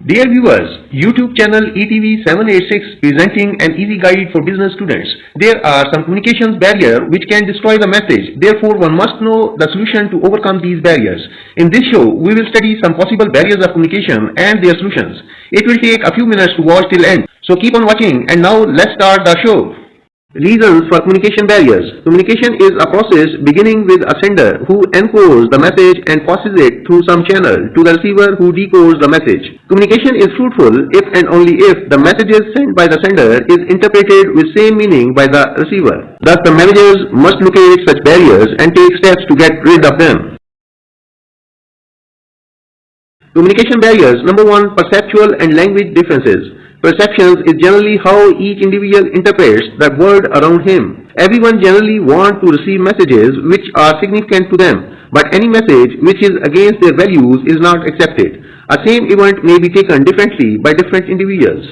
Dear viewers, YouTube channel ETV 786 presenting an easy guide for business students. There are some communications barriers which can destroy the message. Therefore, one must know the solution to overcome these barriers. In this show, we will study some possible barriers of communication and their solutions. It will take a few minutes to watch till end. So keep on watching, and now let's start the show. Reasons for communication barriers. Communication is a process beginning with a sender who encodes the message and passes it through some channel to the receiver who decodes the message. Communication is fruitful if and only if the messages sent by the sender is interpreted with same meaning by the receiver. Thus, the managers must locate such barriers and take steps to get rid of them. Communication barriers. Number 1. Perceptual and language differences. Perceptions is generally how each individual interprets the world around him. Everyone generally wants to receive messages which are significant to them, but any message which is against their values is not accepted. A same event may be taken differently by different individuals.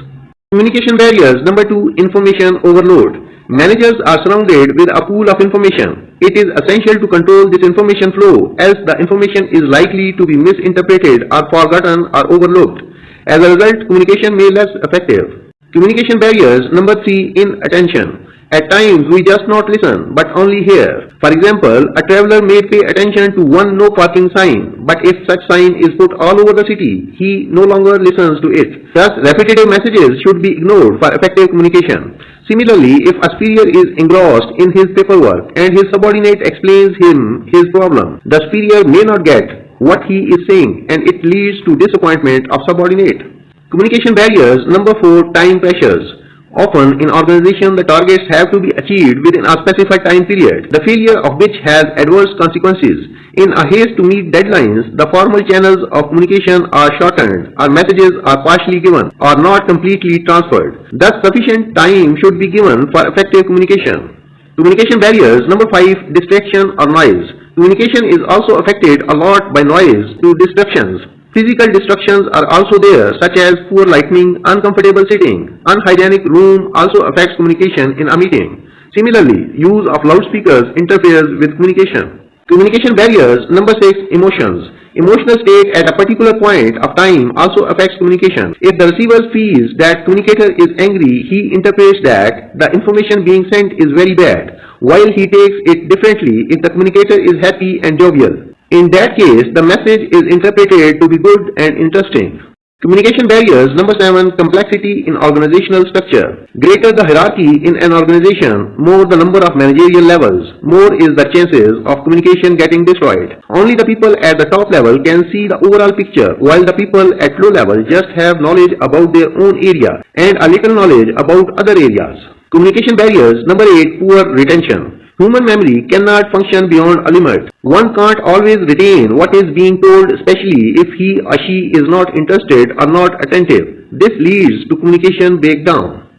Communication barriers. Number 2. Information overload. Managers are surrounded with a pool of information. It is essential to control this information flow, else the information is likely to be misinterpreted or forgotten or overlooked. As a result, communication may be less effective. Communication barriers. Number 3. Inattention. At times, we just not listen, but only hear. For example, a traveler may pay attention to one no parking sign, but if such sign is put all over the city, he no longer listens to it. Thus, repetitive messages should be ignored for effective communication. Similarly, if a superior is engrossed in his paperwork and his subordinate explains him his problem, the superior may not get what he is saying, and it leads to disappointment of subordinate. Communication barriers. Number 4. Time pressures. Often in organization, the targets have to be achieved within a specified time period, the failure of which has adverse consequences. In a haste to meet deadlines, the formal channels of communication are shortened, or messages are partially given, or not completely transferred. Thus, sufficient time should be given for effective communication. Communication barriers. Number 5. Distraction or noise. Communication is also affected a lot by noise to distractions. Physical distractions are also there, such as poor lighting, uncomfortable sitting. Unhygienic room also affects communication in a meeting. Similarly, use of loudspeakers interferes with communication. Communication barriers. Number 6. Emotions. Emotional state at a particular point of time also affects communication. If the receiver feels that communicator is angry, he interprets that the information being sent is very bad, while he takes it differently if the communicator is happy and jovial. In that case, the message is interpreted to be good and interesting. Communication barriers. Number 7. Complexity in organizational structure. Greater the hierarchy in an organization, more the number of managerial levels, more is the chances of communication getting destroyed. Only the people at the top level can see the overall picture, while the people at low level just have knowledge about their own area and a little knowledge about other areas. Communication barriers. Number 8. Poor retention. Human memory cannot function beyond a limit. One can't always retain what is being told, especially if he or she is not interested or not attentive. This leads to communication breakdown.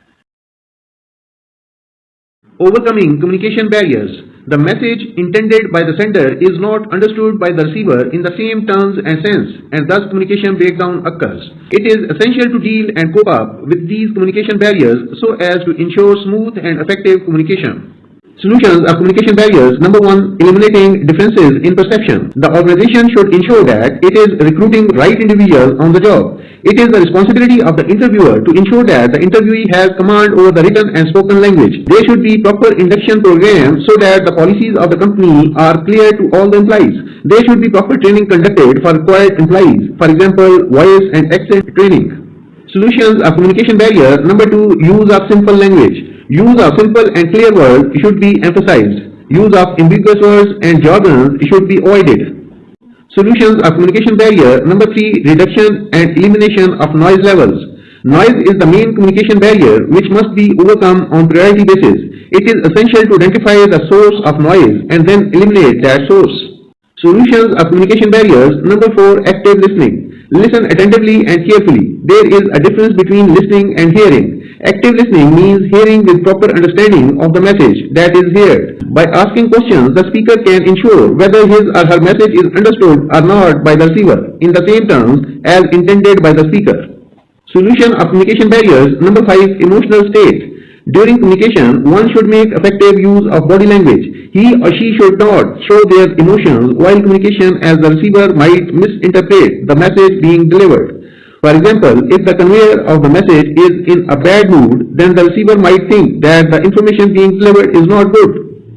Overcoming communication barriers. The message intended by the sender is not understood by the receiver in the same terms and sense, and thus communication breakdown occurs. It is essential to deal and cope up with these communication barriers so as to ensure smooth and effective communication. Solutions of communication barriers. Number 1. Eliminating differences in perception. The organization should ensure that it is recruiting right individuals on the job. It is the responsibility of the interviewer to ensure that the interviewee has command over the written and spoken language. There should be proper induction programs so that the policies of the company are clear to all the employees. There should be proper training conducted for required employees, for example, voice and accent training. Solutions of communication barriers. Number 2. Use of simple language. Use of simple and clear words should be emphasized. Use of ambiguous words and jargons should be avoided. Solutions of communication barrier. Number 3. Reduction and elimination of noise levels. Noise is the main communication barrier which must be overcome on priority basis. It is essential to identify the source of noise and then eliminate that source. Solutions of communication barriers. Number 4. Active listening. Listen attentively and carefully. There is a difference between listening and hearing. Active listening means hearing with proper understanding of the message that is heard. By asking questions, the speaker can ensure whether his or her message is understood or not by the receiver in the same terms as intended by the speaker. Solution of communication barriers. Number 5. Emotional state. During communication, one should make effective use of body language. He or she should not show their emotions while communication, as the receiver might misinterpret the message being delivered. For example, if the conveyor of the message is in a bad mood, then the receiver might think that the information being delivered is not good.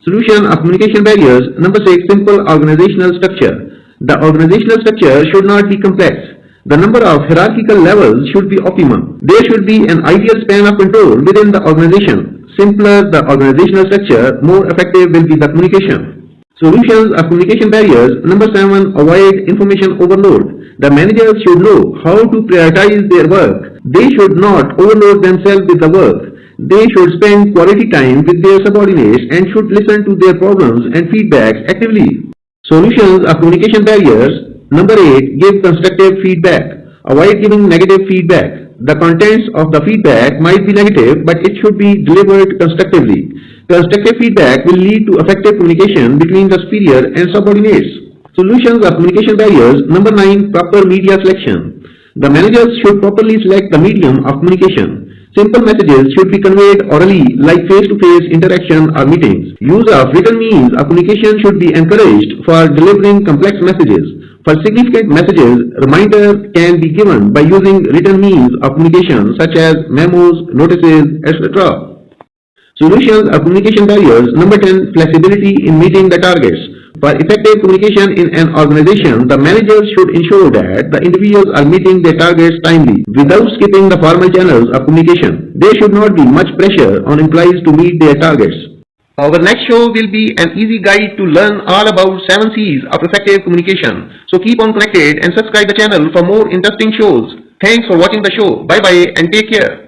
Solution of communication barriers. Number 6. Simple organizational structure. The organizational structure should not be complex. The number of hierarchical levels should be optimum. There should be an ideal span of control within the organization. Simpler the organizational structure, more effective will be the communication. Solutions of communication barriers. Number 7. Avoid information overload. The managers should know how to prioritize their work. They should not overload themselves with the work. They should spend quality time with their subordinates and should listen to their problems and feedbacks actively. Solutions of communication barriers. Number 8. Give constructive feedback. Avoid giving negative feedback. The contents of the feedback might be negative, but it should be delivered constructively. Constructive feedback will lead to effective communication between the superior and subordinates. Solutions of communication barriers. Number 9. Proper media selection. The managers should properly select the medium of communication. Simple messages should be conveyed orally, like face-to-face interaction or meetings. Use of written means of communication should be encouraged for delivering complex messages. For significant messages, reminders can be given by using written means of communication such as memos, notices, etc. Solutions of communication barriers. Number 10. Flexibility in meeting the targets. For effective communication in an organization, the managers should ensure that the individuals are meeting their targets timely, without skipping the formal channels of communication. There should not be much pressure on employees to meet their targets. Our next show will be an easy guide to learn all about 7 C's of effective communication. So keep on connected and subscribe the channel for more interesting shows. Thanks for watching the show. Bye bye and take care.